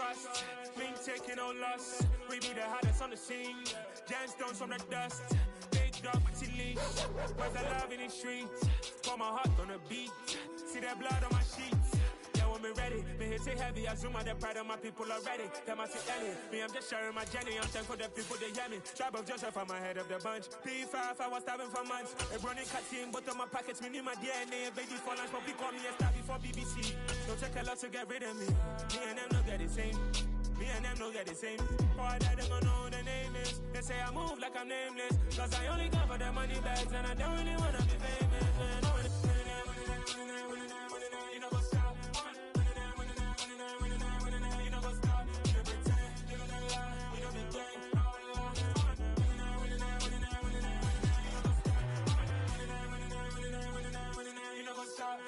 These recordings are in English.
trust. Mean taking no loss. We be the hardest on the scene. Gemstones from the dust. Big dog with your leash. Where's the love in the streets? Pour my heart on the beat. See that blood on my sheets. Yeah, when me ready, me hit it heavy. I zoom out the pride of my people already. Them I see Ellie. Me, I'm just sharing my journey. I'm thankful the people they hear me. Tribe of Joseph, I'm ahead of the bunch. P5, I was starving for months. A running cut team, but on my pockets, me need my DNA. Baby for lunch, but we call me a star before BBC. Don't take a lot to get rid of me. Me and them no get the same. Me and them no get the same. Oh, I died, they don't know who the name is. They say I move like I'm nameless. Cause I only come for the money bags and I don't really wanna be famous, man. You know what's up? You know what's up? You don't pretend, you don't lie, you don't be gay. You know what's up?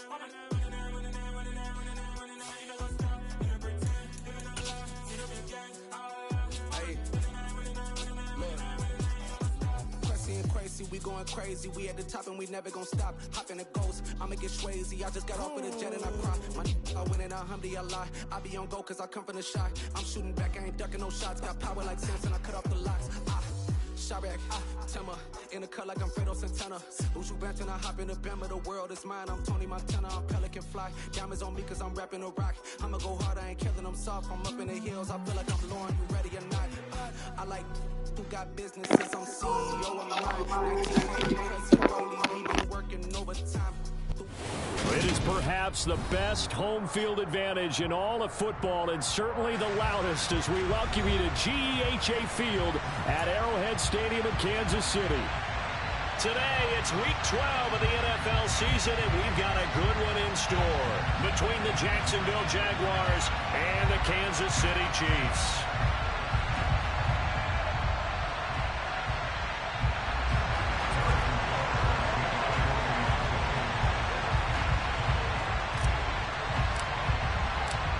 We going crazy, we at the top and we never gon' stop. Hop in the ghost, I'ma get swayzy. I just got off of the jet and I cry. My I win in a Humvee, I lie. I be on go cause I come from the shot. I'm shooting back, I ain't ducking no shots. Got power like Samson, I cut off the locks. Chirac, Timmer, in the cut like I'm Fredo Santana. Who's you venting? I hop in the Bama, the world is mine. I'm Tony Montana, I'm Pelican Fly. Diamonds on me cause I'm rapping a rock. I'ma go hard, I ain't killing them soft. I'm up in the hills, I feel like I'm Lauren, you ready or not? I like who got businesses, I'm CEO of mine. 1988, we been working overtime. It is perhaps the best home field advantage in all of football and certainly the loudest as we welcome you to GEHA Field at Arrowhead Stadium in Kansas City. Today, it's week 12 of the NFL season, and we've got a good one in store between the Jacksonville Jaguars and the Kansas City Chiefs.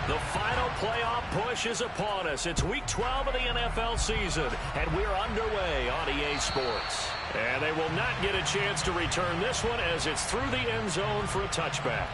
The final playoff push is upon us. It's week 12 of the NFL season, and we're underway on EA Sports. And they will not get a chance to return this one as it's through the end zone for a touchback.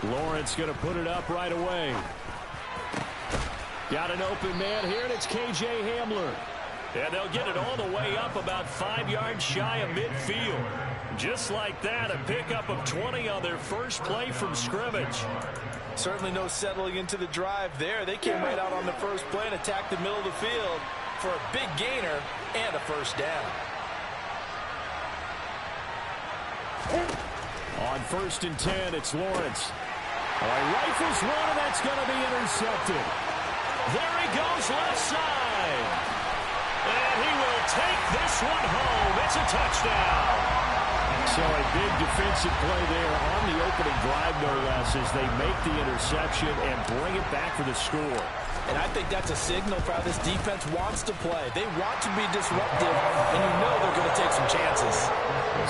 Lawrence going to put it up right away. Got an open man here, and it's KJ Hamler. And they'll get it all the way up about 5 yards shy of midfield. Just like that, a pickup of 20 on their first play from scrimmage. Certainly no settling into the drive there. They came right out on the first play and attacked the middle of the field for a big gainer and a first down. On 1st and 10, it's Lawrence. He rifles one, and that's going to be intercepted. There he goes left side. And he will take this one home. It's a touchdown. So a big defensive play there on the opening drive, no less, as they make the interception and bring it back for the score. And I think that's a signal for how this defense wants to play. They want to be disruptive, and you know they're going to take some chances.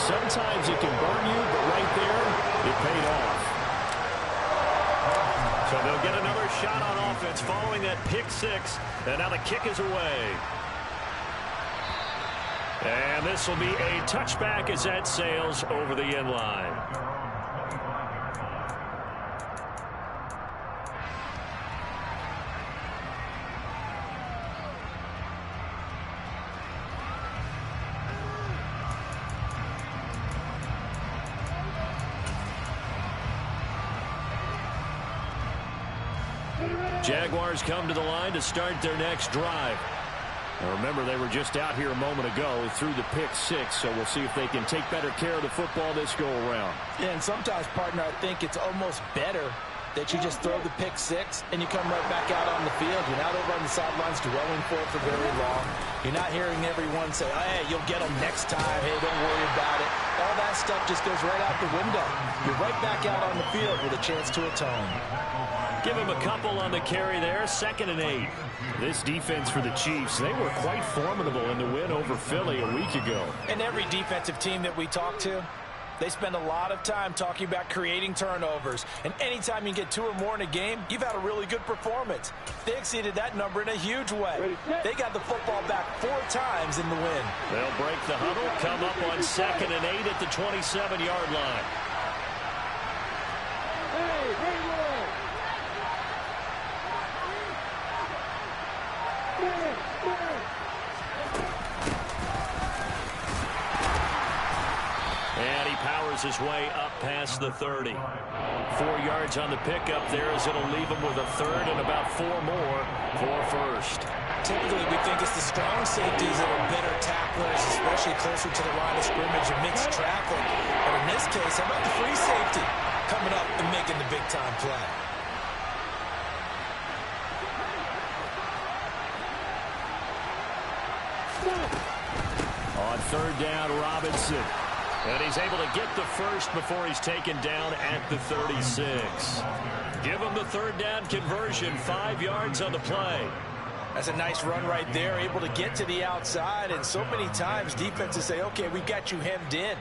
Sometimes it can burn you, but right there, it paid off. So they'll get another shot on offense following that pick six, and now the kick is away. And this will be a touchback as that sails over the end line. Jaguars come to the line to start their next drive. Now remember, they were just out here a moment ago through the pick 6, so we'll see if they can take better care of the football this go-around. Yeah, and sometimes, partner, I think it's almost better that you just throw the pick 6 and you come right back out on the field. You're not over on the sidelines dwelling for it for very long. You're not hearing everyone say, oh, hey, you'll get them next time. Hey, don't worry about it. All that stuff just goes right out the window. You're right back out on the field with a chance to atone. Give him a couple on the carry there. 2nd and 8. This defense for the Chiefs, they were quite formidable in the win over Philly a week ago. And every defensive team that we talk to, they spend a lot of time talking about creating turnovers. And anytime you get 2 or more in a game, you've had a really good performance. They exceeded that number in a huge way. They got the football back 4 times in the win. They'll break the huddle, come up on 2nd and 8 at the 27-yard line. And he powers his way up past the 30. 4 yards on the pickup there as it'll leave him with a 3rd and about 4 more for 1st. Typically, we think it's the strong safeties that are better tacklers, especially closer to the line of scrimmage amidst traffic. But in this case, how about the free safety coming up and making the big-time play? On 3rd down, Robinson. And he's able to get the 1st before he's taken down at the 36. Give him the 3rd down conversion, 5 yards on the play. That's a nice run right there, able to get to the outside. And so many times defenses say, okay, we've got you hemmed in.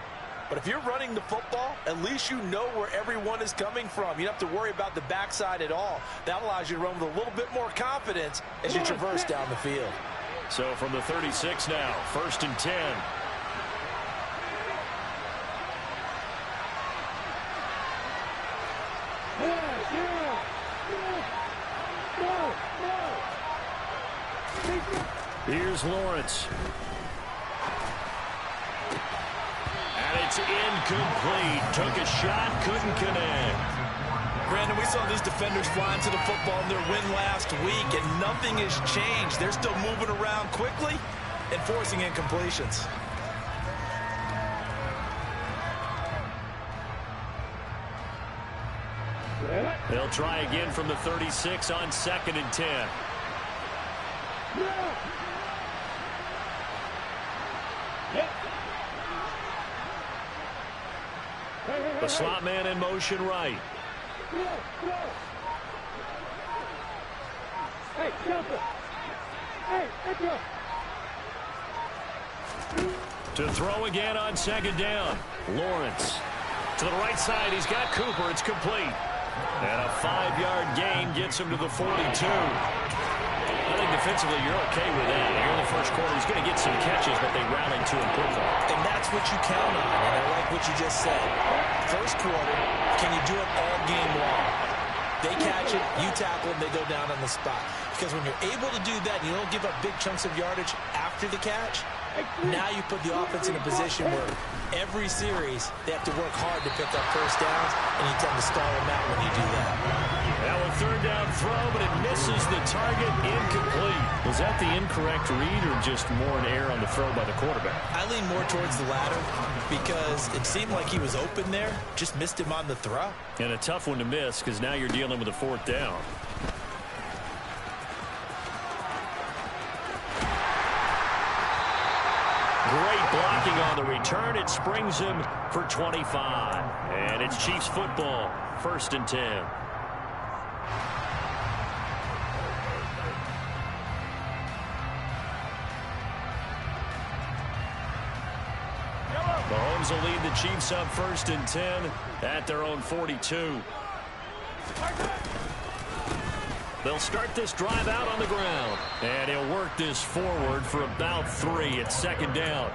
But if you're running the football, at least you know where everyone is coming from. You don't have to worry about the backside at all. That allows you to run with a little bit more confidence as you traverse down the field. So from the 36 now, 1st and 10. Here's Lawrence. And it's incomplete. Took a shot, couldn't connect. Brandon, we saw these defenders flying to the football in their win last week, and nothing has changed. They're still moving around quickly and forcing incompletions. They'll try again from the 36 on 2nd and 10. The slot man in motion right. To throw again on 2nd down. Lawrence. To the right side, he's got Cooper. It's complete. And a 5-yard gain gets him to the 42. I think defensively you're okay with that. Here in the first quarter, he's going to get some catches, but they rallied to him quickly. And that's what you count on, and I like what you just said. First quarter, can you do it all game long? They catch it, you tackle them, they go down on the spot. Because when you're able to do that, and you don't give up big chunks of yardage after the catch, now you put the offense in a position where every series they have to work hard to pick up first downs, and you tend to stall them out when you do that. Now a 3rd down throw, but it misses the target, incomplete. Was that the incorrect read or just more an error on the throw by the quarterback? I lean more towards the latter because it seemed like he was open there, just missed him on the throw. And a tough one to miss because now you're dealing with a 4th down. Great blocking on the return. It springs him for 25. And it's Chiefs football, 1st and 10. Mahomes will lead the Chiefs up 1st and 10 at their own 42. They'll start this drive out on the ground. And he'll work this forward for about 3 at 2nd down.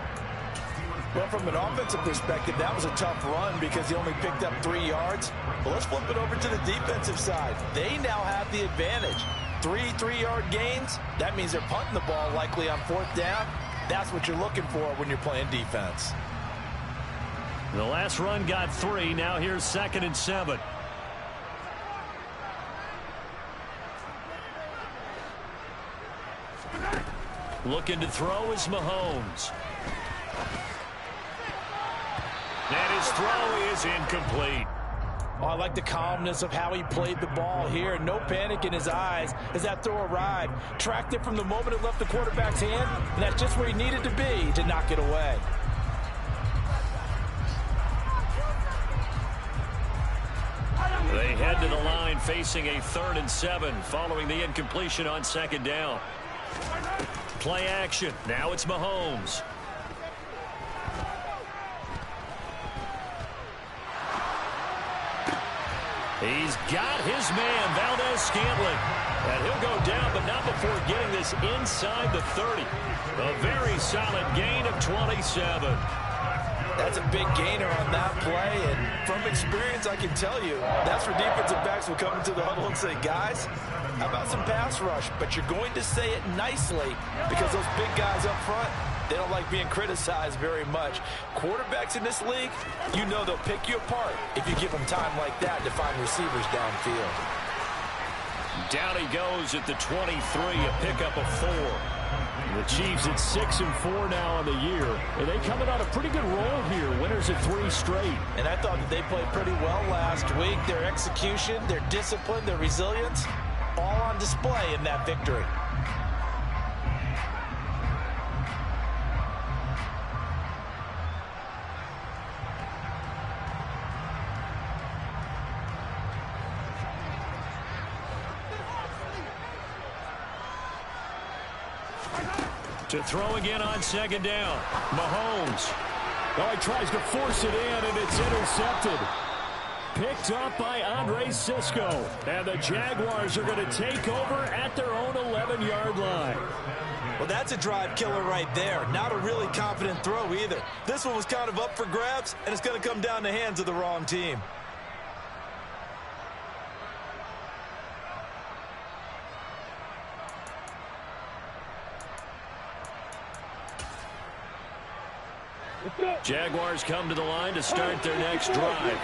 Well, from an offensive perspective, that was a tough run because he only picked up 3 yards. But let's flip it over to the defensive side. They now have the advantage. 3 3-yard gains. That means they're punting the ball likely on 4th down. That's what you're looking for when you're playing defense. The last run got 3. Now here's 2nd and 7. Looking to throw is Mahomes. And his throw is incomplete. Oh, I like the calmness of how he played the ball here. No panic in his eyes as that throw arrived. Tracked it from the moment it left the quarterback's hand, and that's just where he needed to be to knock it away. They head to the line facing a 3rd and 7 following the incompletion on 2nd down. Play action. Now it's Mahomes. He's got his man, Valdez-Scantling. And he'll go down, but not before getting this inside the 30. A very solid gain of 27. That's a big gainer on that play, and from experience, I can tell you, that's where defensive backs will come into the huddle and say, guys, how about some pass rush? But you're going to say it nicely because those big guys up front, they don't like being criticized very much. Quarterbacks in this league, you know they'll pick you apart if you give them time like that to find receivers downfield. Down he goes at the 23, a pickup of 4. The Chiefs at 6-4 now on the year, and they coming on a pretty good roll here. Winners at 3 straight. And I thought that they played pretty well last week. Their execution, their discipline, their resilience, all on display in that victory. To throw again on 2nd down. Mahomes. Oh, he tries to force it in, and it's intercepted. Picked up by Andre Cisco. And the Jaguars are going to take over at their own 11-yard line. Well, that's a drive killer right there. Not a really confident throw either. This one was kind of up for grabs, and it's going to come down the hands of the wrong team. Jaguars come to the line to start their next drive.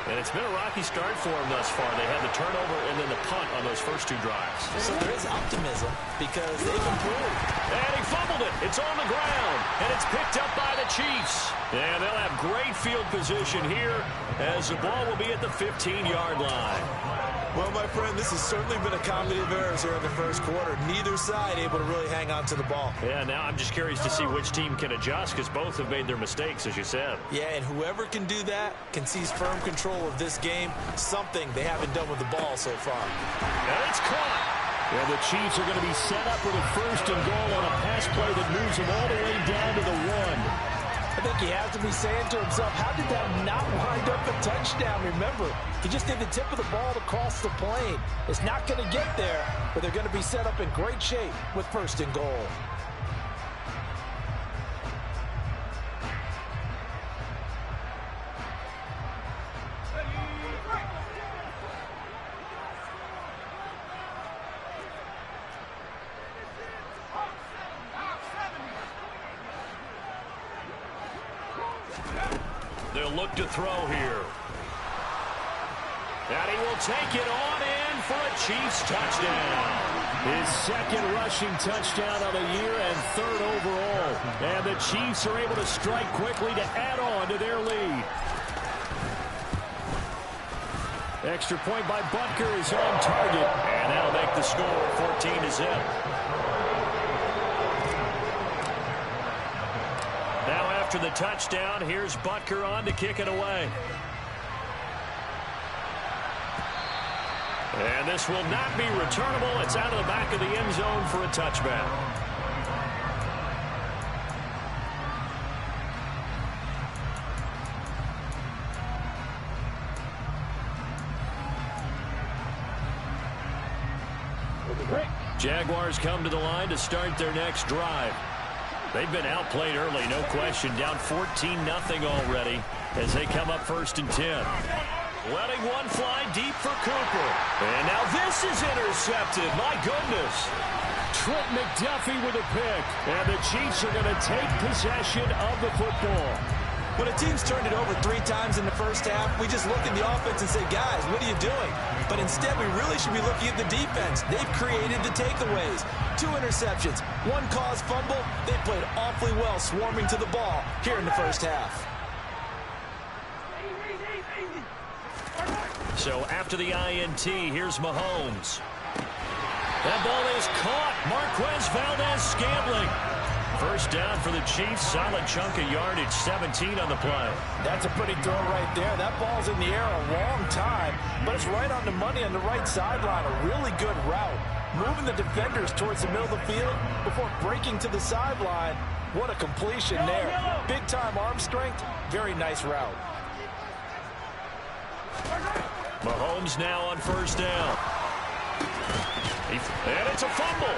And it's been a rocky start for them thus far. They had the turnover and then the punt on those first 2 drives. So there is optimism because they've improved. And he fumbled it. It's on the ground. And it's picked up by the Chiefs. And they'll have great field position here as the ball will be at the 15-yard line. Well, my friend, this has certainly been a comedy of errors here in the first quarter. Neither side able to really hang on to the ball. Yeah, now I'm just curious to see which team can adjust because both have made their mistakes, as you said. Yeah, and whoever can do that can seize firm control of this game, something they haven't done with the ball so far. And it's caught. Yeah, the Chiefs are going to be set up with a 1st and goal on a pass play that moves them all the way down to the 1. I think he has to be saying to himself, how did that not wind up a touchdown? Remember, he just did the tip of the ball to cross the plane. It's not going to get there, but they're going to be set up in great shape with 1st and goal. They'll look to throw here. And he will take it on in for a Chiefs touchdown. His 2nd rushing touchdown of the year and 3rd overall. And the Chiefs are able to strike quickly to add on to their lead. Extra point by Butker is on target. And that'll make the score 14-0. After the touchdown, here's Butker on to kick it away. And this will not be returnable. It's out of the back of the end zone for a touchback. Jaguars come to the line to start their next drive. They've been outplayed early, no question. Down 14-0 already as they come up 1st and 10. Letting one fly deep for Cooper. And now this is intercepted. My goodness. Trent McDuffie with a pick. And the Chiefs are going to take possession of the football. When a team's turned it over 3 times in the first half, we just look at the offense and say, guys, what are you doing? But instead, we really should be looking at the defense. They've created the takeaways. 2 interceptions, 1 caused fumble. They played awfully well swarming to the ball here in the first half. So after the INT, here's Mahomes. That ball is caught. Marquez Valdez-Scantling. First down for the Chiefs. Solid chunk of yardage, 17 on the play. That's a pretty throw right there. That ball's in the air a long time, but it's right on the money on the right sideline. A really good route. Moving the defenders towards the middle of the field before breaking to the sideline. What a completion there. Big-time arm strength. Very nice route. Mahomes now on first down. And it's a fumble.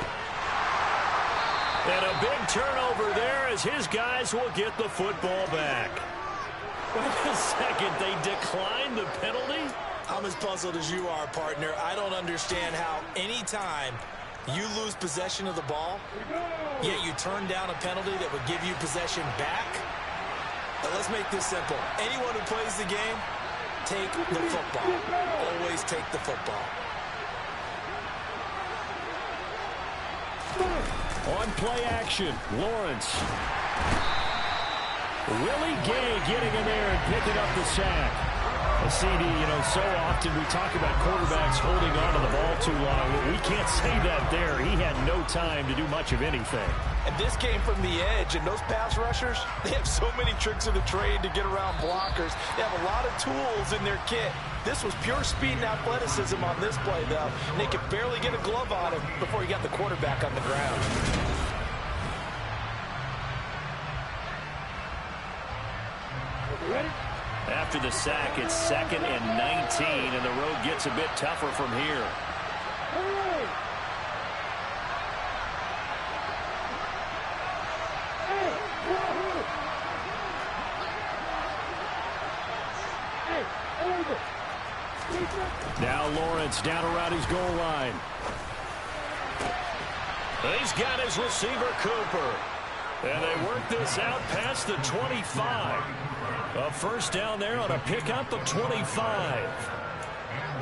And a big turnover there as his guys will get the football back. Wait a second, they declined the penalty? I'm as puzzled as you are, partner. I don't understand how any time you lose possession of the ball, yet you turn down a penalty that would give you possession back. But let's make this simple. Anyone who plays the game, take the football. Always take the football. On play action, Lawrence. Willie Gay getting in there and picking up the sack. A CD, so often we talk about quarterbacks holding on to the ball too long. We can't say that there. He had no time to do much of anything. And this came from the edge, and those pass rushers, they have so many tricks of the trade to get around blockers. They have a lot of tools in their kit. This was pure speed and athleticism on this play, though. And they could barely get a glove on him before he got the quarterback on the ground. Ready? After the sack, it's 2nd and 19, and the road gets a bit tougher from here. Now Lawrence down around his goal line. He's got his receiver, Cooper. And they work this out past the 25. A first down there on a pickup of 25.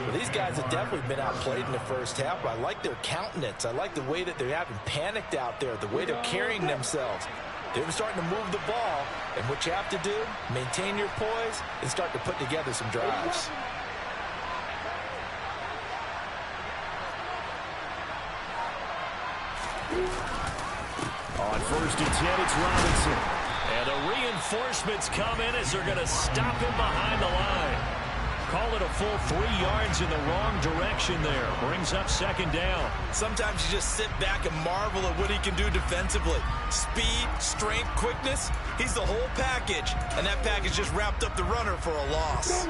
Well, these guys have definitely been outplayed in the first half. I like their countenance. I like the way that they haven't panicked out there, the way they're carrying themselves. They're starting to move the ball. And what you have to do, maintain your poise and start to put together some drives. On 1st and 10, it's Robinson. And the reinforcements come in as they're going to stop him behind the line. Call it a full 3 yards in the wrong direction there. Brings up 2nd down. Sometimes you just sit back and marvel at what he can do defensively. Speed, strength, quickness. He's the whole package. And that package just wrapped up the runner for a loss.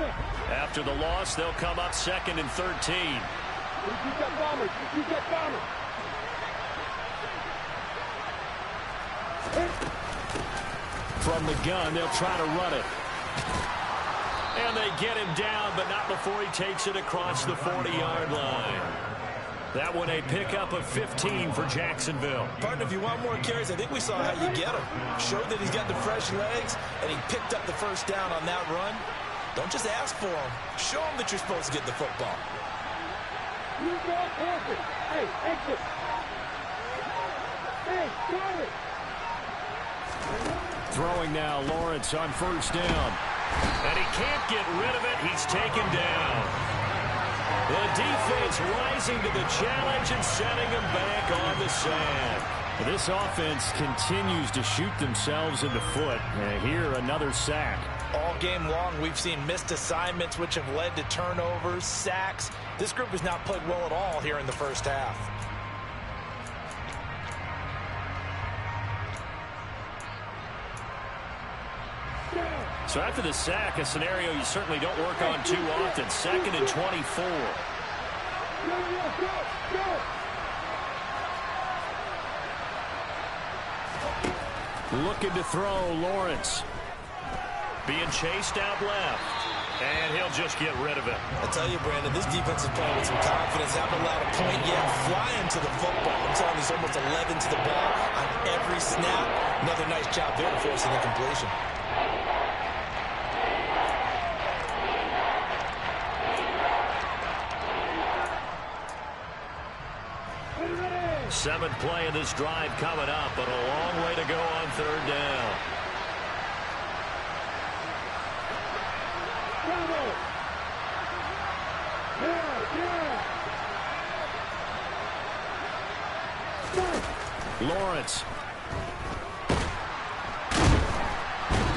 After the loss, they'll come up 2nd and 13. You get bombers. You get bombers. From the gun, they'll try to run it. And they get him down, but not before he takes it across the 40-yard line. That one a pickup of 15 for Jacksonville. Partner, if you want more carries, I think we saw how you get him. Showed that he's got the fresh legs, and he picked up the first down on that run. Don't just ask for him. Show him that you're supposed to get the football. You go perfect. Hey, exit. Hey, got it. Throwing now, Lawrence on first down. And he can't get rid of it. He's taken down. The defense rising to the challenge and setting him back on the sand. This offense continues to shoot themselves in the foot. And here, another sack. All game long, we've seen missed assignments, which have led to turnovers, sacks. This group has not played well at all here in the first half. So after the sack, a scenario you certainly don't work on too often. 2nd and 24. Looking to throw, Lawrence. Being chased out left. And he'll just get rid of it. I tell you, Brandon, this defense is playing with some confidence. Haven't allowed a point yet. Flying to the football. I'm telling you, there's almost 11 to the ball on every snap. Another nice job there forcing the completion. Seventh play of this drive coming up, but a long way to go on third down. Bravo! Lawrence.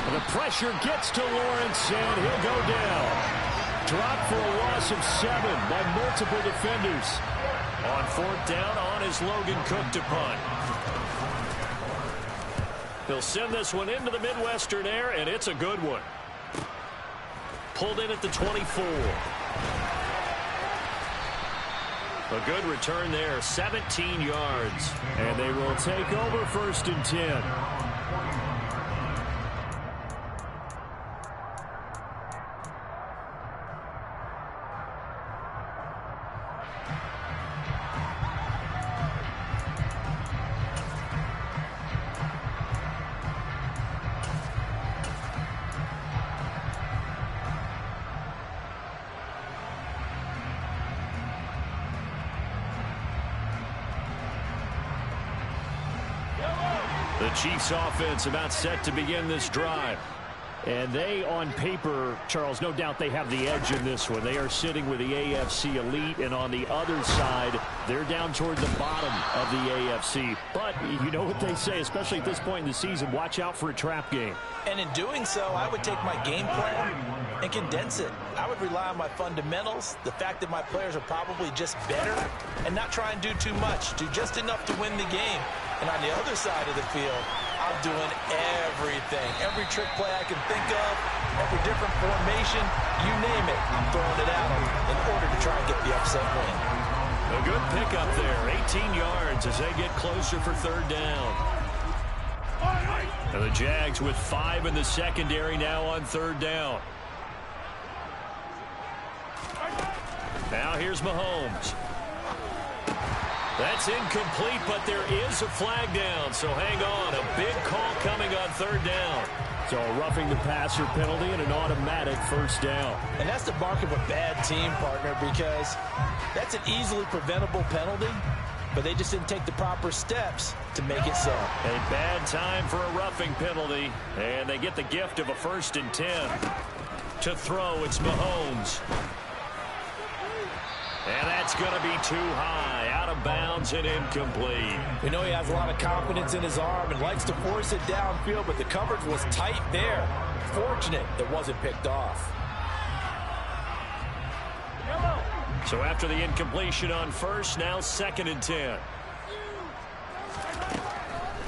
And the pressure gets to Lawrence, and he'll go down. Dropped for a loss of 7 by multiple defenders. On fourth down, on is Logan Cook to punt. He'll send this one into the Midwestern air, and it's a good one. Pulled in at the 24. A good return there, 17 yards. And they will take over 1st and 10. The Chiefs offense about set to begin this drive. And they, on paper, Charles, no doubt they have the edge in this one. They are sitting with the AFC elite, and on the other side, they're down toward the bottom of the AFC. But you know what they say, especially at this point in the season, watch out for a trap game. And in doing so, I would take my game plan and condense it. I would rely on my fundamentals, the fact that my players are probably just better, and not try and do too much, do just enough to win the game. And on the other side of the field, I'm doing everything. Every trick play I can think of, every different formation, you name it, I'm throwing it at them in order to try and get the upset win. A good pickup there, 18 yards as they get closer for third down. And the Jags with 5 in the secondary now on third down. Now here's Mahomes. That's incomplete, but there is a flag down, so hang on. A big call coming on third down. So a roughing the passer penalty and an automatic first down. And that's the mark of a bad team, partner, because that's an easily preventable penalty, but they just didn't take the proper steps to make it so. A bad time for a roughing penalty, and they get the gift of a 1st and 10. To throw, it's Mahomes. And that's going to be too high, out of bounds and incomplete. We know he has a lot of confidence in his arm and likes to force it downfield, but the coverage was tight there. Fortunate it wasn't picked off. So after the incompletion on first, now 2nd and 10.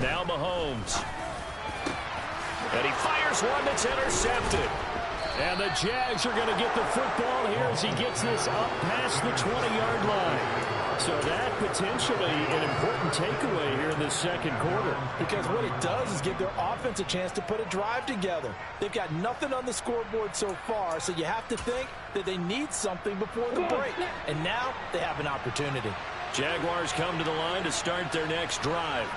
Now Mahomes. And he fires one that's intercepted. And the Jags are going to get the football here as he gets this up past the 20-yard line. So that potentially an important takeaway here in this second quarter. Because what it does is give their offense a chance to put a drive together. They've got nothing on the scoreboard so far, so you have to think that they need something before the break. And now they have an opportunity. Jaguars come to the line to start their next drive.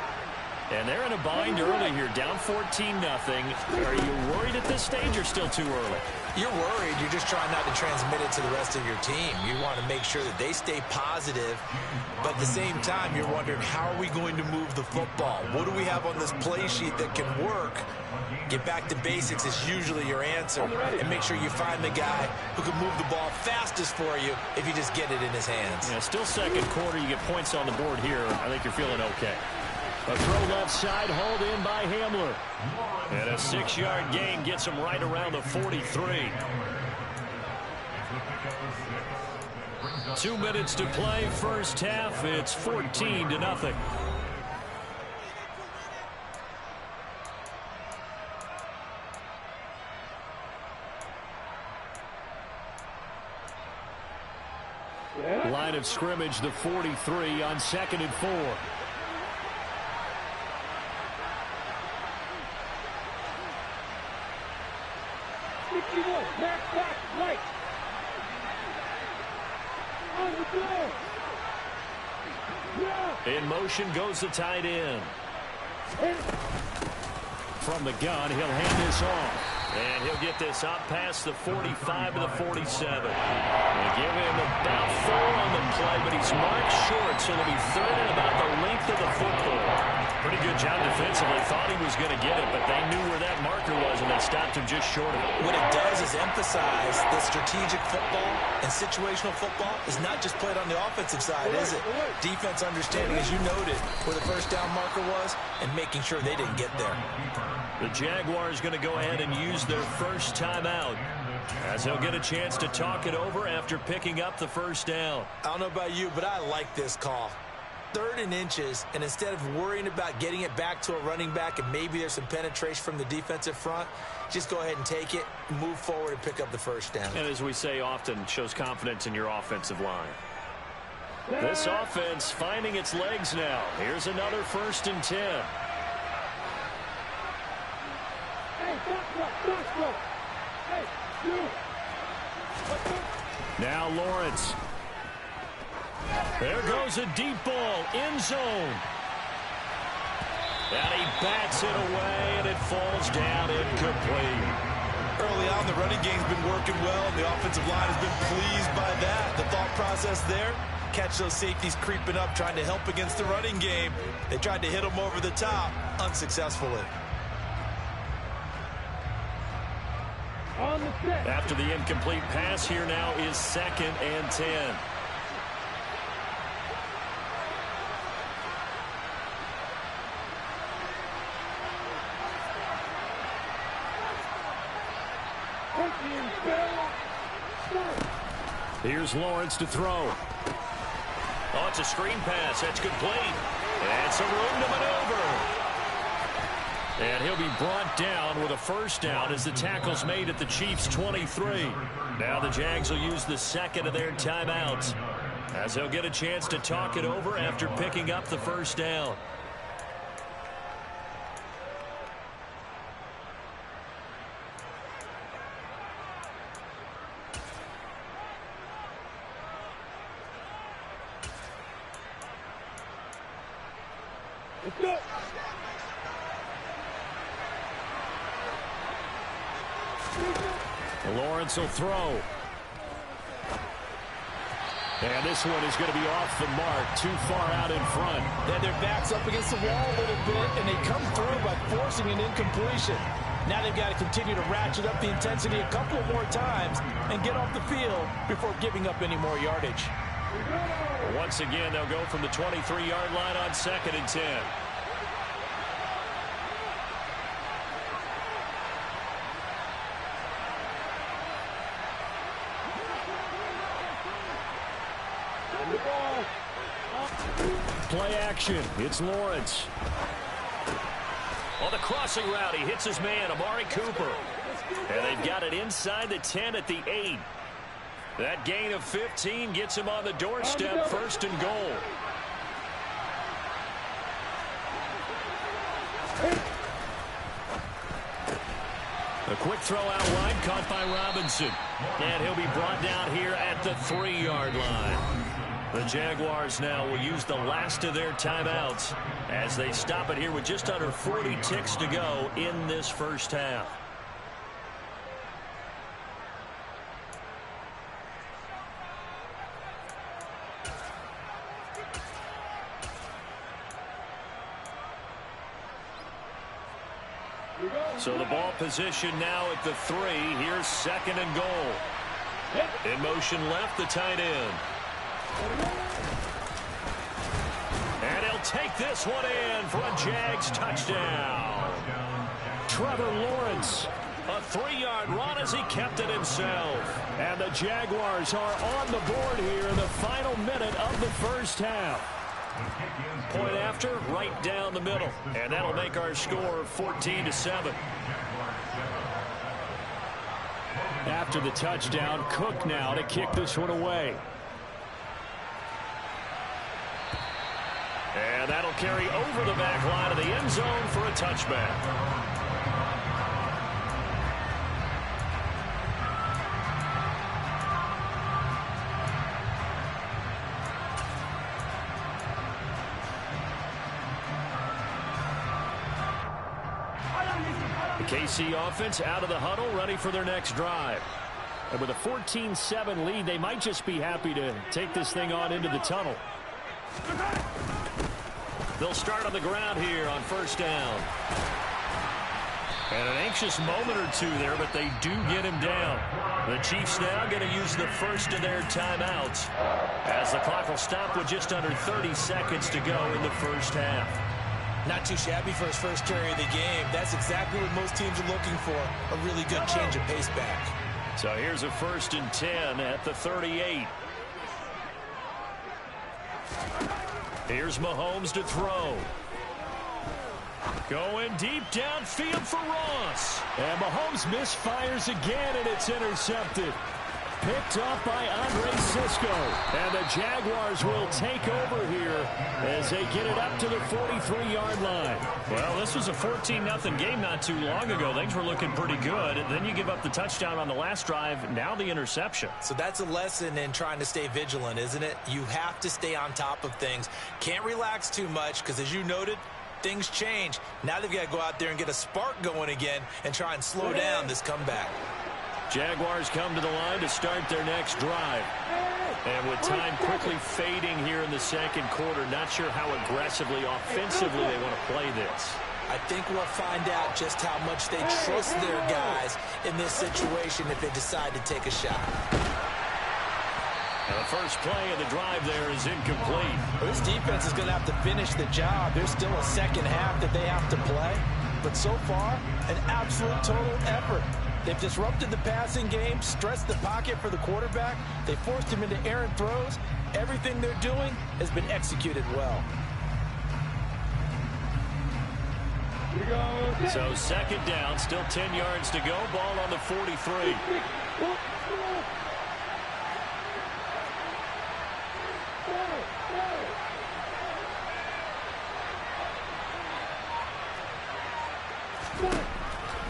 And they're in a bind early here, down 14-0. Are you worried at this stage or still too early? You're worried. You're just trying not to transmit it to the rest of your team. You want to make sure that they stay positive, but at the same time, you're wondering, how are we going to move the football? What do we have on this play sheet that can work? Get back to basics is usually your answer, and make sure you find the guy who can move the ball fastest for you if you just get it in his hands. Yeah, still second quarter. You get points on the board here. I think you're feeling okay. A throw left side, hauled in by Hamler. And a 6-yard gain gets him right around the 43. 2 minutes to play, first half. It's 14-0. Line of scrimmage, the 43 on 2nd and 4. Right. On the floor. Yeah. In motion goes the tight end. From the gun, he'll hand this off. And he'll get this up past the 45 to the 47. They give him about 4 on the play, but he's marked short, so it'll be third and about the length of the football. Pretty good job defensively. Thought he was going to get it, but they knew where that marker was, and they stopped him just short of it. What it does is emphasize that strategic football and situational football is not just played on the offensive side, is it? Defense understanding, as you noted, where the first down marker was and making sure they didn't get there. The Jaguars going to go ahead and use their first timeout, as they'll get a chance to talk it over after picking up the first down. I don't know about you, but I like this call. 3rd and inches, and instead of worrying about getting it back to a running back and maybe there's some penetration from the defensive front, just go ahead and take it, move forward, and pick up the first down. And as we say often, shows confidence in your offensive line. This offense finding its legs now. Here's another 1st and 10. Now Lawrence. There goes a deep ball, end zone. And he bats it away, and it falls down incomplete. Early on, the running game's been working well, and the offensive line has been pleased by that. The thought process there, catch those safeties creeping up, trying to help against the running game. They tried to hit them over the top, unsuccessfully. After the incomplete pass, here now is 2nd and 10. Here's Lawrence to throw. Oh, it's a screen pass. That's complete. And some room to maneuver. And he'll be brought down with a first down as the tackle's made at the Chiefs' 23. Now the Jags will use the 2nd of their timeouts, as they'll get a chance to talk it over after picking up the first down. Let's go. Lawrence will throw. And this one is going to be off the mark, too far out in front. They had their backs up against the wall a little bit, and they come through by forcing an incompletion. Now they've got to continue to ratchet up the intensity a couple of more times and get off the field before giving up any more yardage. Once again, they'll go from the 23-yard line on 2nd and 10. Play action. It's Lawrence. On the crossing route, he hits his man, Amari Cooper. And they've got it inside the 10 at the 8. That gain of 15 gets him on the doorstep, 1st and goal. A quick throw out wide, caught by Robinson. And he'll be brought down here at the 3-yard line. The Jaguars now will use the last of their timeouts as they stop it here with just under 40 ticks to go in this first half. So the ball position now at the 3. Here's 2nd and goal. In motion left, the tight end. And he'll take this one in for a Jags touchdown. Trevor Lawrence, a 3-yard run as he kept it himself. And the Jaguars are on the board here in the final minute of the first half. Point after, right down the middle. And that'll make our score 14-7. After the touchdown, Cook now to kick this one away. And that'll carry over the back line of the end zone for a touchback. The KC offense out of the huddle, ready for their next drive. And with a 14-7 lead, they might just be happy to take this thing on into the tunnel. They'll start on the ground here on first down. And an anxious moment or two there, but they do get him down. The Chiefs now going to use the first of their timeouts as the clock will stop with just under 30 seconds to go in the first half. Not too shabby for his first carry of the game. That's exactly what most teams are looking for, a really good change of pace back. So here's a 1st and 10 at the 38. Here's Mahomes to throw. Going deep downfield for Ross. And Mahomes misfires again, and it's intercepted. Picked off by Andre Sisco. And the Jaguars will take over here as they get it up to the 43-yard line. Well, this was a 14-0 game not too long ago. Things were looking pretty good. And then you give up the touchdown on the last drive. Now the interception. So that's a lesson in trying to stay vigilant, isn't it? You have to stay on top of things. Can't relax too much because, as you noted, things change. Now they've got to go out there and get a spark going again and try and slow down this comeback. Jaguars come to the line to start their next drive. And with time quickly fading here in the second quarter, not sure how aggressively, offensively they want to play this. I think we'll find out just how much they trust their guys in this situation if they decide to take a shot. And the first play of the drive there is incomplete. This defense is going to have to finish the job. There's still a second half that they have to play. But so far, an absolute total effort. They've disrupted the passing game, stressed the pocket for the quarterback. They forced him into errant throws. Everything they're doing has been executed well. So 2nd down, still 10 yards to go. Ball on the 43.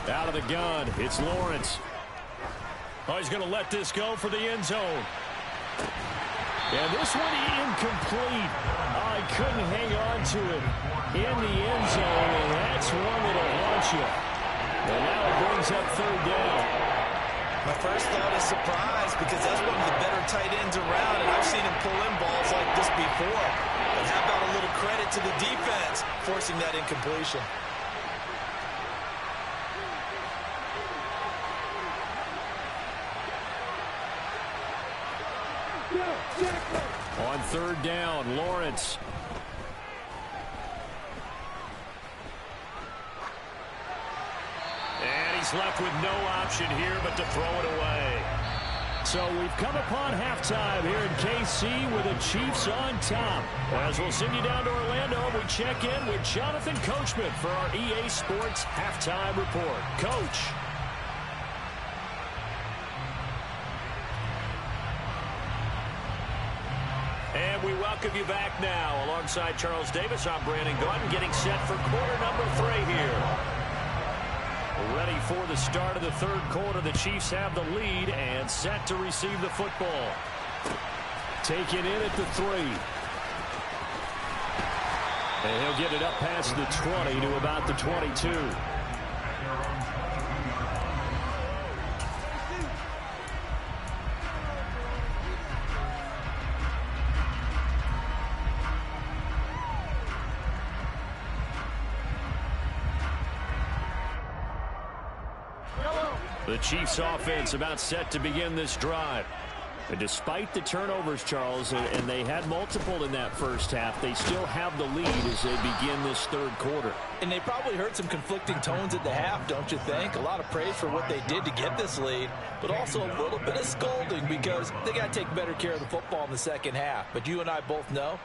Out of the gun, it's Lawrence. Oh, he's going to let this go for the end zone. And this one incomplete. Oh, he couldn't hang on to it in the end zone, and that's one that'll launch you. And now it brings up 3rd down. My first thought is surprise because that's one of the better tight ends around, and I've seen him pull in balls like this before. But how about a little credit to the defense forcing that incompletion? On 3rd down, Lawrence. And he's left with no option here but to throw it away. So we've come upon halftime here in KC with the Chiefs on top. As we'll send you down to Orlando, we check in with Jonathan Coachman for our EA Sports Halftime Report. Coach. And we welcome you back now. Alongside Charles Davis, I'm Brandon Gautin, getting set for quarter number 3 here. Ready for the start of the 3rd quarter. The Chiefs have the lead and set to receive the football. Taken in at the 3. And he'll get it up past the 20 to about the 22. The Chiefs offense about set to begin this drive. And despite the turnovers, Charles, and they had multiple in that first half, they still have the lead as they begin this 3rd quarter. And they probably heard some conflicting tones at the half, don't you think? A lot of praise for what they did to get this lead, but also a little bit of scolding because they got to take better care of the football in the second half. But you and I both know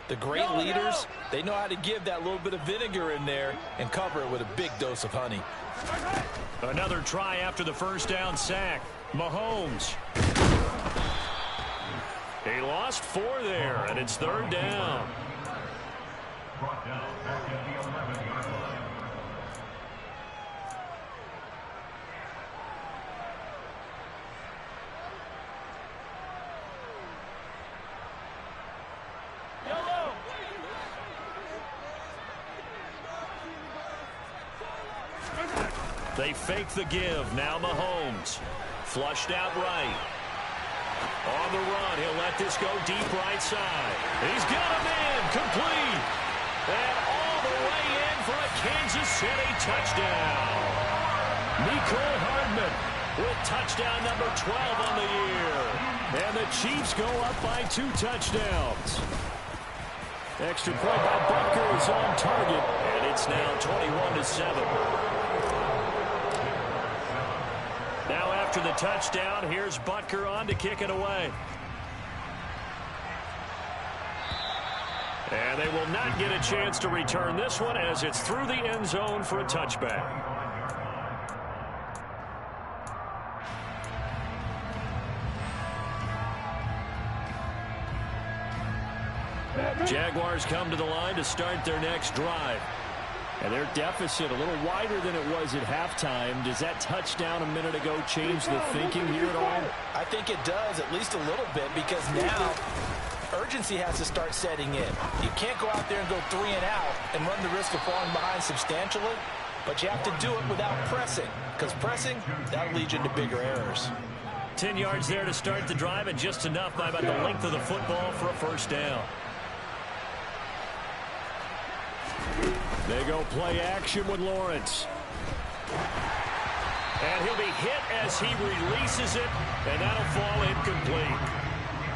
the great leaders, they know how to give that little bit of vinegar in there and cover it with a big dose of honey. Another try after the first down sack. Mahomes. He lost 4 there, and it's 3rd down. Brought down back at the 11-yard line. They fake the give. Now Mahomes. Flushed out right. On the run, he'll let this go deep right side. He's got him in. Complete. And all the way in for a Kansas City touchdown. Mecole Hardman with touchdown number 12 on the year. And the Chiefs go up by 2 touchdowns. Extra point by Butker is on target. And it's now 21-7. Now after the touchdown, here's Butker on to kick it away. And they will not get a chance to return this one as it's through the end zone for a touchback. Jaguars come to the line to start their next drive. And their deficit a little wider than it was at halftime. Does that touchdown a minute ago change the thinking here at all? I think it does, at least a little bit, because now urgency has to start setting in. You can't go out there and go 3 and out and run the risk of falling behind substantially, but you have to do it without pressing, because pressing, that'll lead you into bigger errors. 10 yards there to start the drive, and just enough by about the length of the football for a first down. They go play action with Lawrence. And he'll be hit as he releases it, and that'll fall incomplete.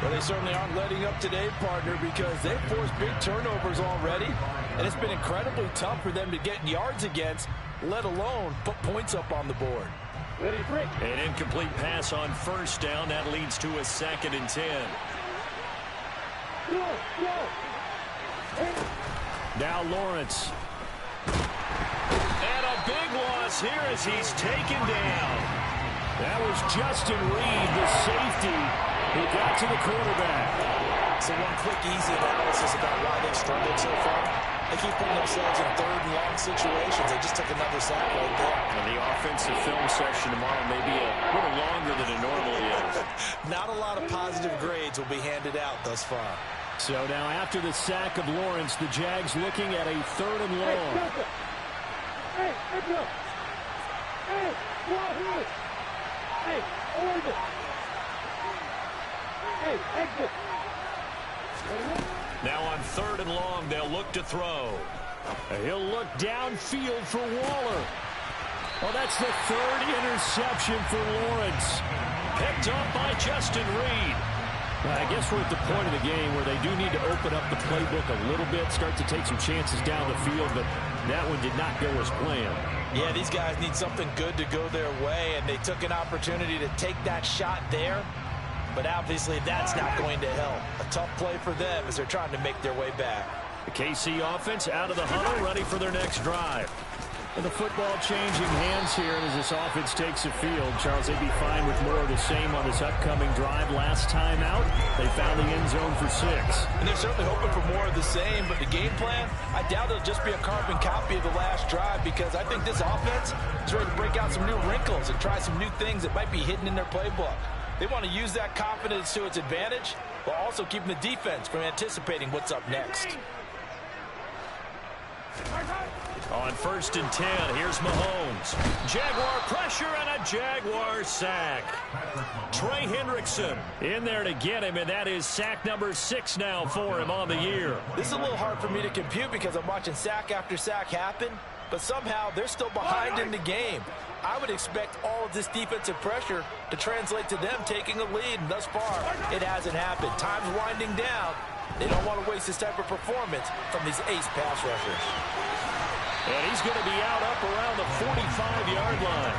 Well, they certainly aren't letting up today, partner, because they've forced big turnovers already, and it's been incredibly tough for them to get yards against, let alone put points up on the board. An incomplete pass on first down. That leads to a 2nd and 10. Now Lawrence. And a big loss here as he's taken down. That was Justin Reed, the safety, who got to the quarterback. So one quick, easy analysis about why they've struggled so far. They keep putting themselves in 3rd and long situations. They just took another sack right there. And the offensive film session tomorrow may be a little longer than it normally is. Not a lot of positive grades will be handed out thus far. So now after the sack of Lawrence, the Jags looking at a 3rd and long. Now on 3rd and long, they'll look to throw. He'll look downfield for Waller. Oh, that's the 3rd interception for Lawrence. Picked up by Justin Reed. I guess we're at the point of the game where they do need to open up the playbook a little bit, start to take some chances down the field, but that one did not go as planned. Yeah, these guys need something good to go their way, and they took an opportunity to take that shot there, but obviously that's not going to help. A tough play for them as they're trying to make their way back. The KC offense out of the huddle, ready for their next drive. And the football changing hands here as this offense takes the field. Charles, they'd be fine with more of the same on this upcoming drive. Last time out, they found the end zone for 6. And they're certainly hoping for more of the same, but the game plan, I doubt it'll just be a carbon copy of the last drive, because I think this offense is ready to break out some new wrinkles and try some new things that might be hidden in their playbook. They want to use that confidence to its advantage, while also keeping the defense from anticipating what's up next. On 1st and 10, here's Mahomes. Jaguar pressure and a Jaguar sack. Trey Hendrickson in there to get him, and that is sack number 6 now for him on the year. This is a little hard for me to compute because I'm watching sack after sack happen, but somehow they're still behind in the game. I would expect all of this defensive pressure to translate to them taking a lead, and thus far, it hasn't happened. Time's winding down. They don't want to waste this type of performance from these ace pass rushers. And he's going to be out up around the 45-yard line.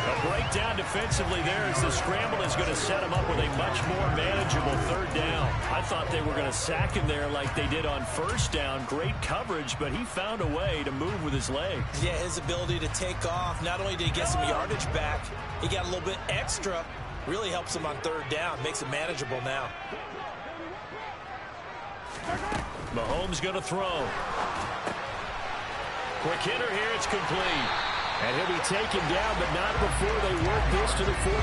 A breakdown defensively there as the scramble is going to set him up with a much more manageable 3rd down. I thought they were going to sack him there like they did on 1st down. Great coverage, but he found a way to move with his legs. Yeah, his ability to take off. Not only did he get some yardage back, he got a little bit extra. Really helps him on 3rd down. Makes it manageable now. Mahomes going to throw. Quick hitter here, it's complete. And he'll be taken down, but not before they work this to the 45.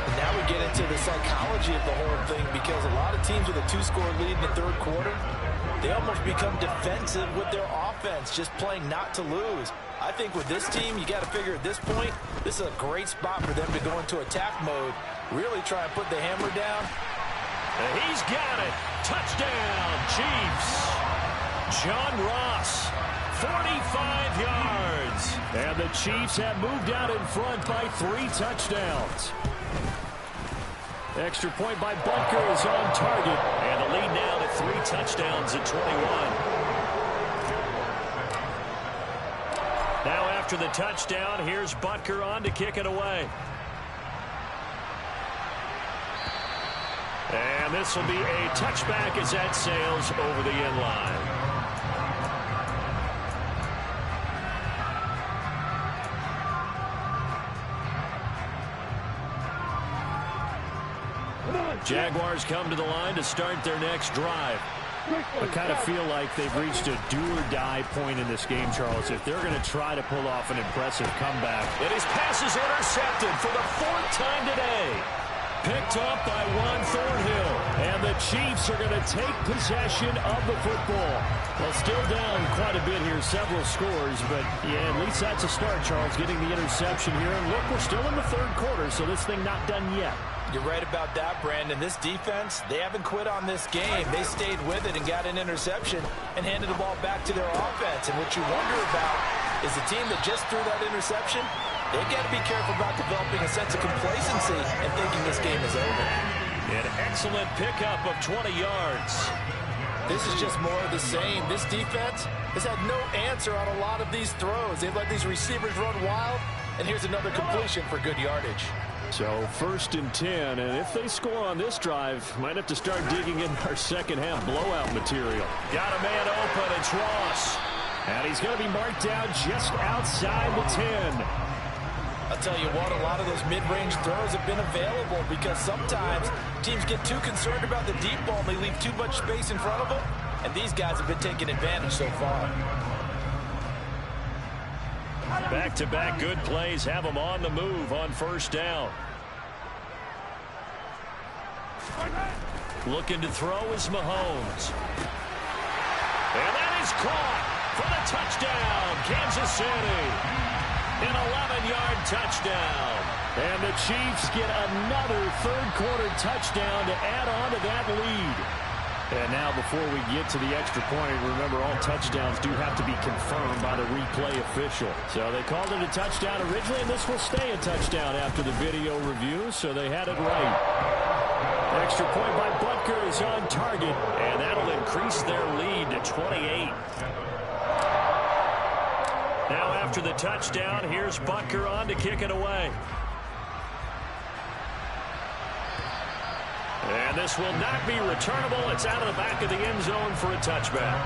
And now we get into the psychology of the whole thing, because a lot of teams with a 2-score lead in the 3rd quarter, they almost become defensive with their offense, just playing not to lose. I think with this team, you got to figure at this point, this is a great spot for them to go into attack mode, really try and put the hammer down. And he's got it. Touchdown, Chiefs. John Ross, 45 yards. And the Chiefs have moved out in front by 3 touchdowns. Extra point by Bunker is on target. And the lead now to 3 touchdowns at 21. Now after the touchdown, here's Butker on to kick it away. And this will be a touchback as that sails over the end line. Jaguars come to the line to start their next drive. I kind of feel like they've reached a do-or-die point in this game, Charles, if they're going to try to pull off an impressive comeback. And his pass is intercepted for the 4th time today. Picked up by Juan Thornhill. And the Chiefs are going to take possession of the football. Well, still down quite a bit here, several scores, but yeah, at least that's a start, Charles, getting the interception here. And look, we're still in the 3rd quarter, so this thing not done yet. You're right about that, Brandon. This defense, they haven't quit on this game. They stayed with it and got an interception and handed the ball back to their offense. And what you wonder about is the team that just threw that interception, they've got to be careful about developing a sense of complacency and thinking this game is over. An excellent pickup of 20 yards. This is just more of the same. This defense has had no answer on a lot of these throws. They've let these receivers run wild, and here's another completion for good yardage. So 1st and 10, and if they score on this drive, might have to start digging in our second half blowout material. Got a man open, it's Ross. And he's going to be marked down just outside the 10. I'll tell you what, a lot of those mid-range throws have been available because sometimes teams get too concerned about the deep ball and they leave too much space in front of them, and these guys have been taking advantage so far. Back-to-back good plays have them on the move on 1st down. Looking to throw is Mahomes. And that is caught for the touchdown, Kansas City. An 11-yard touchdown. And the Chiefs get another 3rd quarter touchdown to add on to that lead. And now before we get to the extra point, remember all touchdowns do have to be confirmed by the replay official. So they called it a touchdown originally, and this will stay a touchdown after the video review, so they had it right. Extra point by Butker is on target, and that'll increase their lead to 28. Now after the touchdown, here's Butker on to kick it away. And this will not be returnable. It's out of the back of the end zone for a touchback.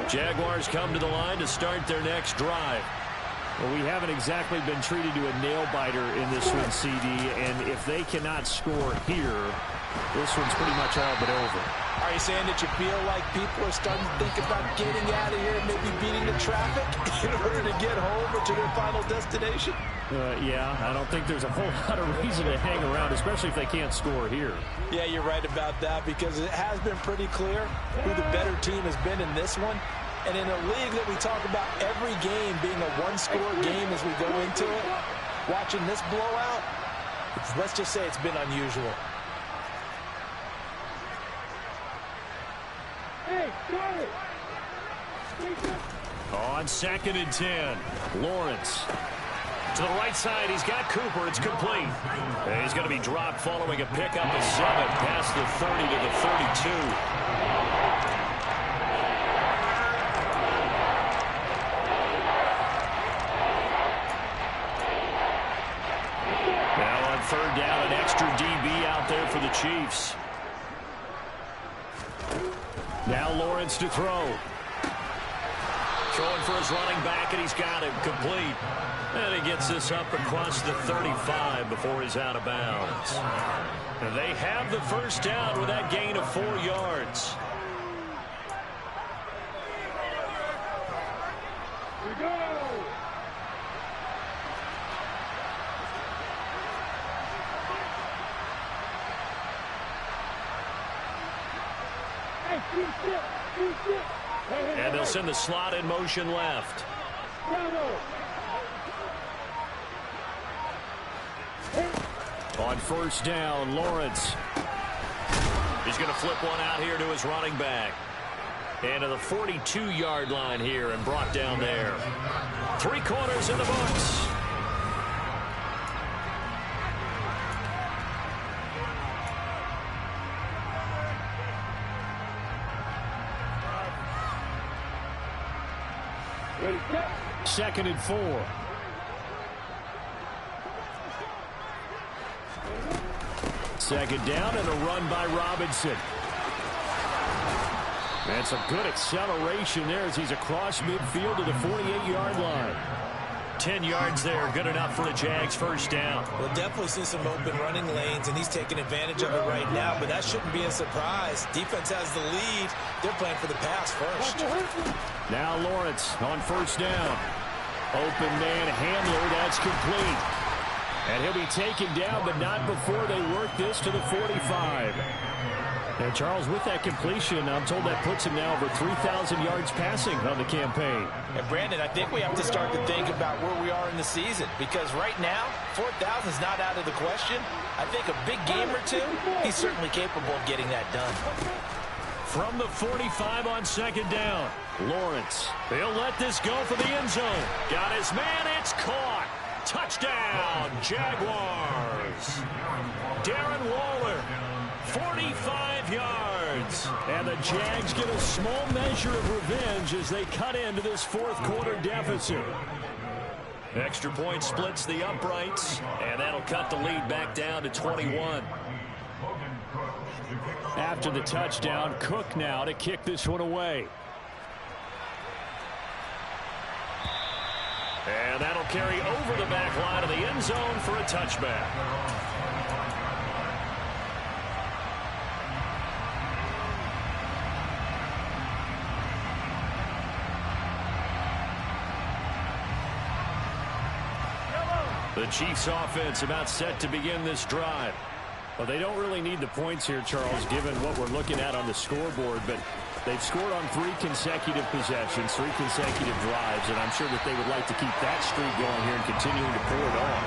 Jaguars come to the line to start their next drive. Well, we haven't exactly been treated to a nail-biter in this one, CD, and if they cannot score here, this one's pretty much all but over. Are you saying that you feel like people are starting to think about getting out of here and maybe beating the traffic in order to get home or to their final destination? Yeah, I don't think there's a whole lot of reason to hang around, especially if they can't score here. Yeah, you're right about that because it has been pretty clear who the better team has been in this one. And in a league that we talk about every game being a one-score game as we go into it, watching this blowout, let's just say it's been unusual. On 2nd and 10, Lawrence. To the right side, he's got Cooper. It's complete. And he's going to be dropped following a pickup of 7 past the 30 to the 32. Now on 3rd down, an extra DB out there for the Chiefs. Now Lawrence to throw. Throwing for his running back, and he's got him complete. And he gets this up across the 35 before he's out of bounds. And they have the 1st down with that gain of 4 yards. Here we go. And they'll send the slot in motion left. On first down, Lawrence. He's going to flip one out here to his running back. And to the 42-yard line here and brought down there. 3 quarters in the books. Second and 4. Second down and a run by Robinson. That's a good acceleration there as he's across midfield to the 48-yard line. 10 yards there, good enough for the Jags first down. We'll definitely see some open running lanes, and he's taking advantage of it right now, but that shouldn't be a surprise. Defense has the lead. They're playing for the pass first. Now Lawrence on first down. Open man Hamler, that's complete. And he'll be taken down, but not before they work this to the 45. And Charles, with that completion, I'm told that puts him now over 3,000 yards passing on the campaign. And Brandon, I think we have to start to think about where we are in the season, because right now, 4,000 is not out of the question. I think a big game or two, he's certainly capable of getting that done. From the 45 on second down, Lawrence. They'll let this go for the end zone. Got his man, it's caught. Touchdown, Jaguars. Darren Waller, 45 yards. And the Jags get a small measure of revenge as they cut into this fourth quarter deficit. Extra point splits the uprights, and that'll cut the lead back down to 21. After the touchdown, Cook now to kick this one away. And that'll carry over the back line of the end zone for a touchback. The Chiefs offense about set to begin this drive. Well, they don't really need the points here, Charles, given what we're looking at on the scoreboard, but they've scored on 3 consecutive possessions, 3 consecutive drives, and I'm sure that they would like to keep that streak going here and continuing to pour it on.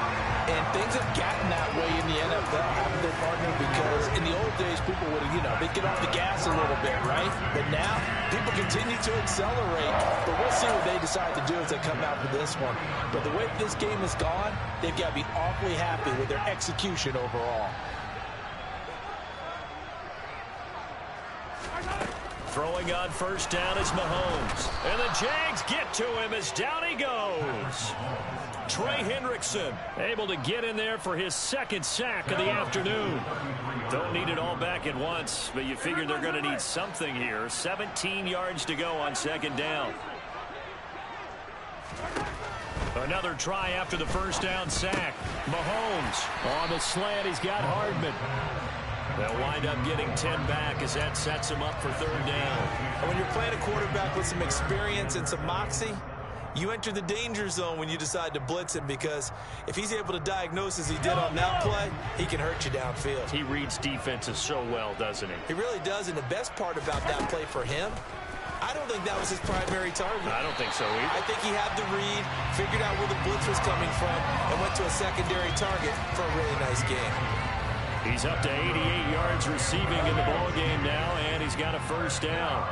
And things have gotten that way in the NFL, haven't they, partner? Because in the old days, people would have, they'd get off the gas a little bit, right? But now, people continue to accelerate. But we'll see what they decide to do as they come out for this one. But the way this game has gone, they've got to be awfully happy with their execution overall. Throwing on first down is Mahomes. And the Jags get to him as down he goes. Trey Hendrickson able to get in there for his second sack of the afternoon. Don't need it all back at once, but you figure they're going to need something here. 17 yards to go on second down. Another try after the first down sack. Mahomes on the slant. He's got Hardman. They'll wind up getting 10 back as that sets him up for third down. And when you're playing a quarterback with some experience and some moxie, you enter the danger zone when you decide to blitz him, because if he's able to diagnose as he did on that play, he can hurt you downfield. He reads defenses so well, doesn't he? He really does, and the best part about that play for him, I don't think that was his primary target. I don't think so either. I think he had the read, figured out where the blitz was coming from, and went to a secondary target for a really nice game. He's up to 88 yards receiving in the ball game now, and he's got a first down.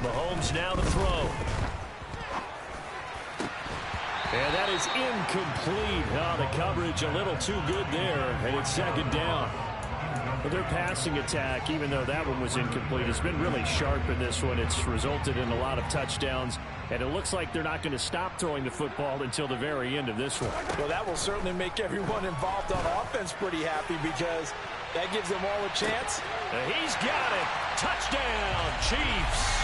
Mahomes now to throw. And that is incomplete. Oh, the coverage a little too good there, and it's second down. But their passing attack, even though that one was incomplete, has been really sharp in this one. It's resulted in a lot of touchdowns, and it looks like they're not going to stop throwing the football until the very end of this one. Well, that will certainly make everyone involved on offense pretty happy, because that gives them all a chance. He's got it. Touchdown, Chiefs.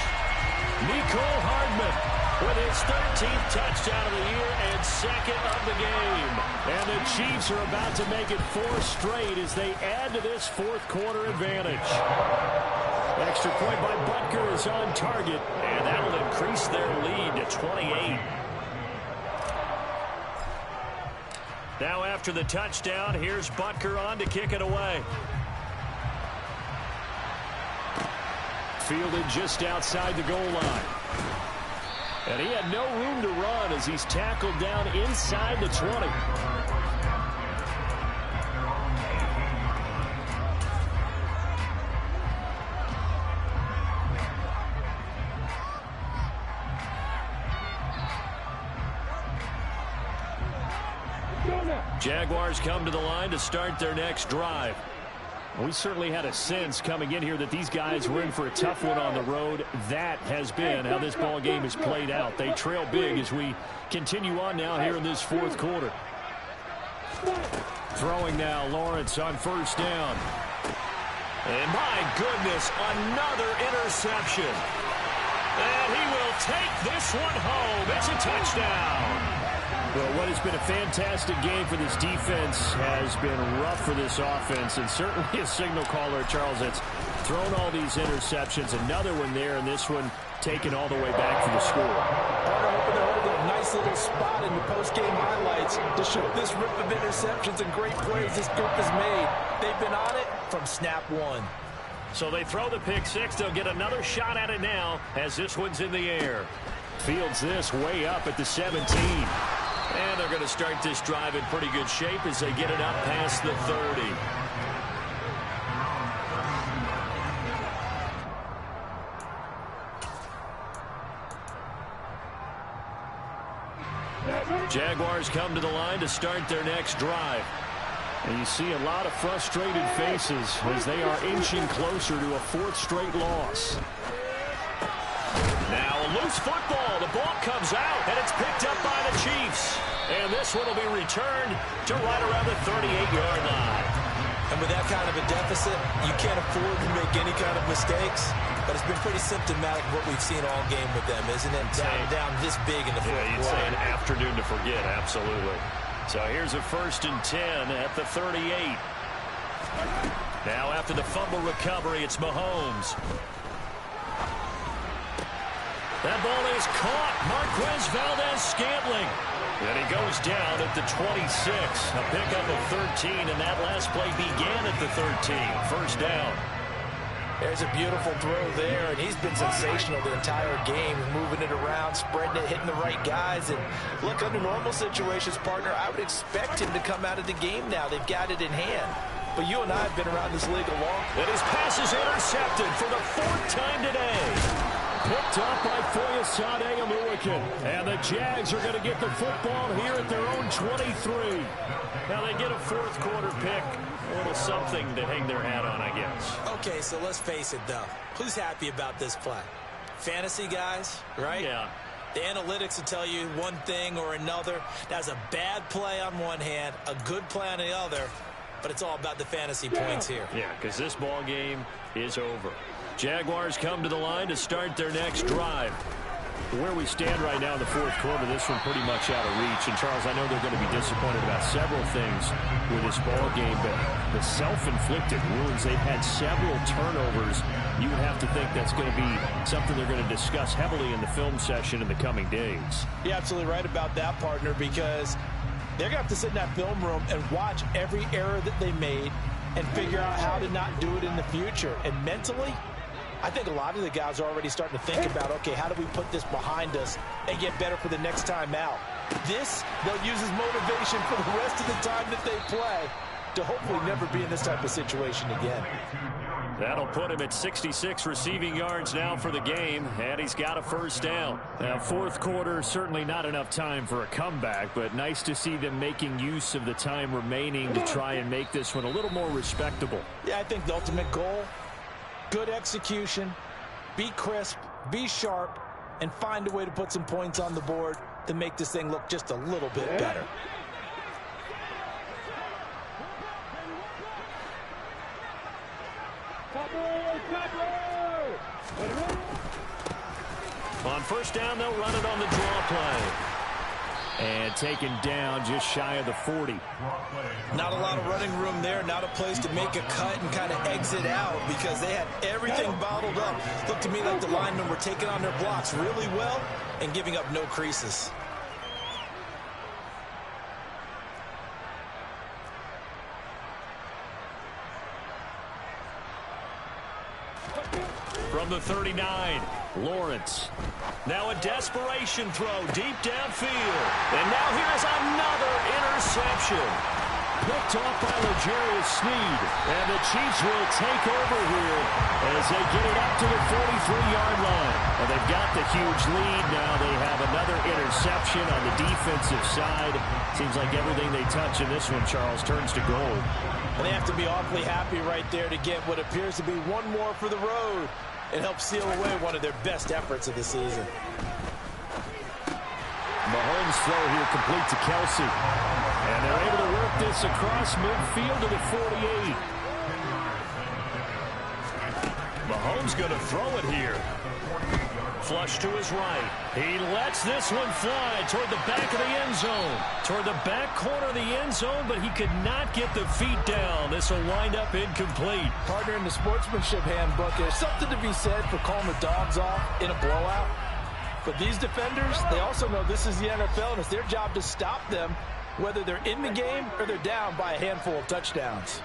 Nicole Hardman with his 13th touchdown of the year and second of the game. And the Chiefs are about to make it 4 straight as they add to this fourth quarter advantage. Extra point by Butker is on target, and that will increase their lead to 28. Now after the touchdown, here's Butker on to kick it away. Fielded just outside the goal line. And he had no room to run as he's tackled down inside the 20. Jaguars come to the line to start their next drive. We certainly had a sense coming in here that these guys were in for a tough one on the road. That has been how this ball game has played out. They trail big as we continue on now here in this fourth quarter. Throwing now, Lawrence on first down. And my goodness, another interception. And he will take this one home. It's a touchdown. Well, what has been a fantastic game for this defense has been rough for this offense, and certainly a signal caller, Charles, that's thrown all these interceptions. Another one there, and this one taken all the way back for the score. I'm hoping they're holding a nice little spot in the post-game highlights to show this rip of interceptions and great plays this group has made. They've been on it from snap one. So they throw the pick six. They'll get another shot at it now as this one's in the air. Fields this way up at the 17. And they're going to start this drive in pretty good shape as they get it up past the 30. Jaguars come to the line to start their next drive. And you see a lot of frustrated faces as they are inching closer to a fourth straight loss. Now a loose football. The ball comes out, and it's picked up by the Chiefs. And this one will be returned to right around the 38-yard line. And with that kind of a deficit, you can't afford to make any kind of mistakes. But it's been pretty symptomatic of what we've seen all game with them, isn't it? Down this big in the fourth quarter. You'd say an afternoon to forget, absolutely. So here's a 1st and 10 at the 38. Now after the fumble recovery, it's Mahomes. That ball is caught. Marquez Valdez-Scantling. And he goes down at the 26. A pickup of 13, and that last play began at the 13. First down. There's a beautiful throw there, and he's been sensational the entire game, moving it around, spreading it, hitting the right guys. And look, under normal situations, partner, I would expect him to come out of the game now. They've got it in hand. But you and I have been around this league a long time. And his pass is intercepted for the 4th time today. Picked up by Foyesade Oluwakin. And the Jags are going to get the football here at their own 23. Now they get a fourth quarter pick. A little something to hang their hat on, I guess. Okay, so let's face it, though. Who's happy about this play? Fantasy guys, right? Yeah. The analytics will tell you one thing or another. That's a bad play on one hand, a good play on the other, but it's all about the fantasy points here. Yeah, because this ball game is over. Jaguars come to the line to start their next drive. Where we stand right now in the fourth quarter, this one pretty much out of reach. And, Charles, I know they're going to be disappointed about several things with this ball game, but the self-inflicted wounds, they've had several turnovers. You would have to think that's going to be something they're going to discuss heavily in the film session in the coming days. You're absolutely right about that, partner, because they're going to have to sit in that film room and watch every error that they made and figure out how to not do it in the future. And mentally, I think a lot of the guys are already starting to think about, okay, how do we put this behind us and get better for the next time out? This, they'll use as motivation for the rest of the time that they play to hopefully never be in this type of situation again. That'll put him at 66 receiving yards now for the game, and he's got a first down. Now, fourth quarter, certainly not enough time for a comeback, but nice to see them making use of the time remaining to try and make this one a little more respectable. Yeah, I think the ultimate goal, good execution, be crisp, be sharp, and find a way to put some points on the board to make this thing look just a little bit better. On first down, they'll run it on the draw play. And taken down just shy of the 40. Not a lot of running room there, not a place to make a cut and kind of exit out because they had everything bottled up. Looked to me like the linemen were taking on their blocks really well and giving up no creases. From the 39, Lawrence. Now a desperation throw deep downfield. And now here's another interception. Picked off by L'Jarius Sneed. And the Chiefs will take over here as they get it up to the 43-yard line. And they've got the huge lead. Now they have another interception on the defensive side. Seems like everything they touch in this one, Charles, turns to gold. And they have to be awfully happy right there to get what appears to be one more for the road. It helps seal away one of their best efforts of the season. Mahomes' throw here complete to Kelsey. And they're able to work this across midfield to the 48. Mahomes going to throw it here. Flush to his right. He lets this one fly toward the back of the end zone. Toward the back corner of the end zone, but he could not get the feet down. This will wind up incomplete. Partner, in the sportsmanship handbook, there's something to be said for calling the dogs off in a blowout. But these defenders, they also know this is the NFL, and it's their job to stop them, whether they're in the game or they're down by a handful of touchdowns.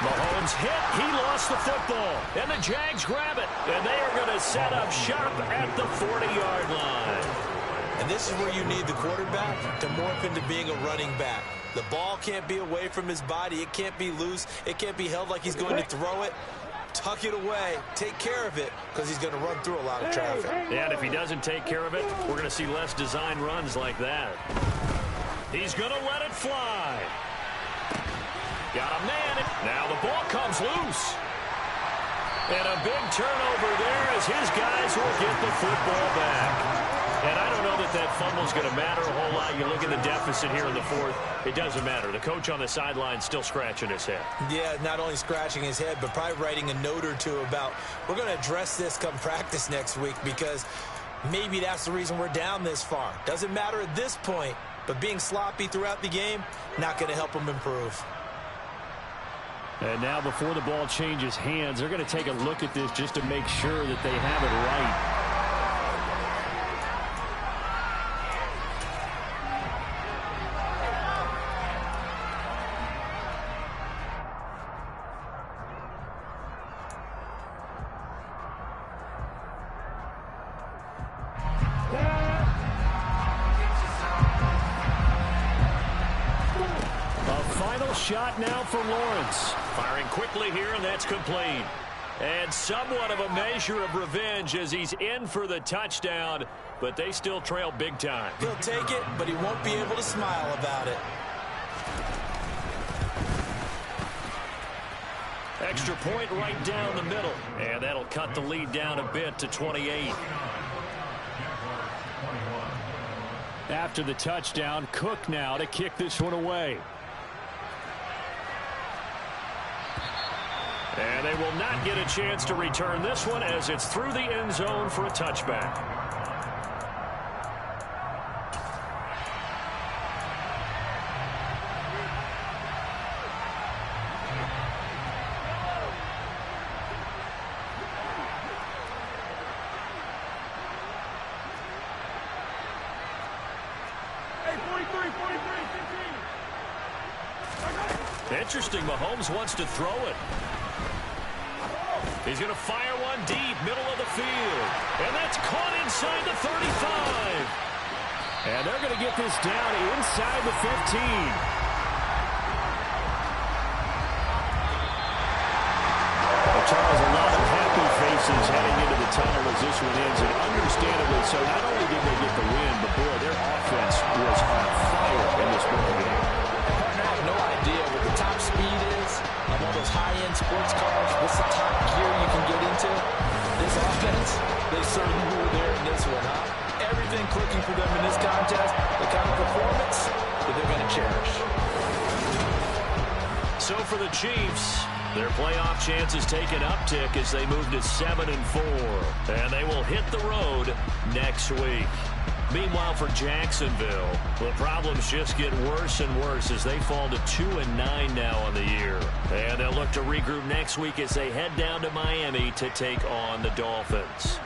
Mahomes hit. He lost the football. And the Jags grab it. And they are going to set up shop at the 40-yard line. And this is where you need the quarterback to morph into being a running back. The ball can't be away from his body. It can't be loose. It can't be held like he's going to throw it. Tuck it away. Take care of it because he's going to run through a lot of traffic. Yeah, and if he doesn't take care of it, we're going to see less design runs like that. He's going to let it fly. Got a man. Now the ball comes loose. And a big turnover there as his guys will get the football back. And I don't know that that fumble's going to matter a whole lot. You look at the deficit here in the fourth. It doesn't matter. The coach on the sideline still scratching his head. Yeah, not only scratching his head, but probably writing a note or two about, we're going to address this come practice next week because maybe that's the reason we're down this far. Doesn't matter at this point, but being sloppy throughout the game, not going to help them improve. And now before the ball changes hands, they're going to take a look at this just to make sure that they have it right. Shot now for Lawrence. Firing quickly here, and that's complete. And somewhat of a measure of revenge as he's in for the touchdown, but they still trail big time. He'll take it, but he won't be able to smile about it. Extra point right down the middle, and that'll cut the lead down a bit to 28. After the touchdown, Cook now to kick this one away. And they will not get a chance to return this one as it's through the end zone for a touchback. Hey, 43, 15. Interesting, Mahomes wants to throw it. He's going to fire one deep, middle of the field. And that's caught inside the 35. And they're going to get this down inside the 15. Well, Charles, a lot of happy faces heading into the tunnel as this one ends. And understandably so, not only did they get the win, but boy, their offense was on fire in this ball game. I have no idea what the top speed is on all those high-end sports cars. What's the top gear you can get into? This offense, they certainly were there in this one, huh? Everything clicking for them in this contest, the kind of performance that they're going to cherish. So for the Chiefs, their playoff chances take an uptick as they move to 7-4. And they will hit the road next week. Meanwhile, for Jacksonville, the problems just get worse and worse as they fall to 2-9 now on the year. And they'll look to regroup next week as they head down to Miami to take on the Dolphins.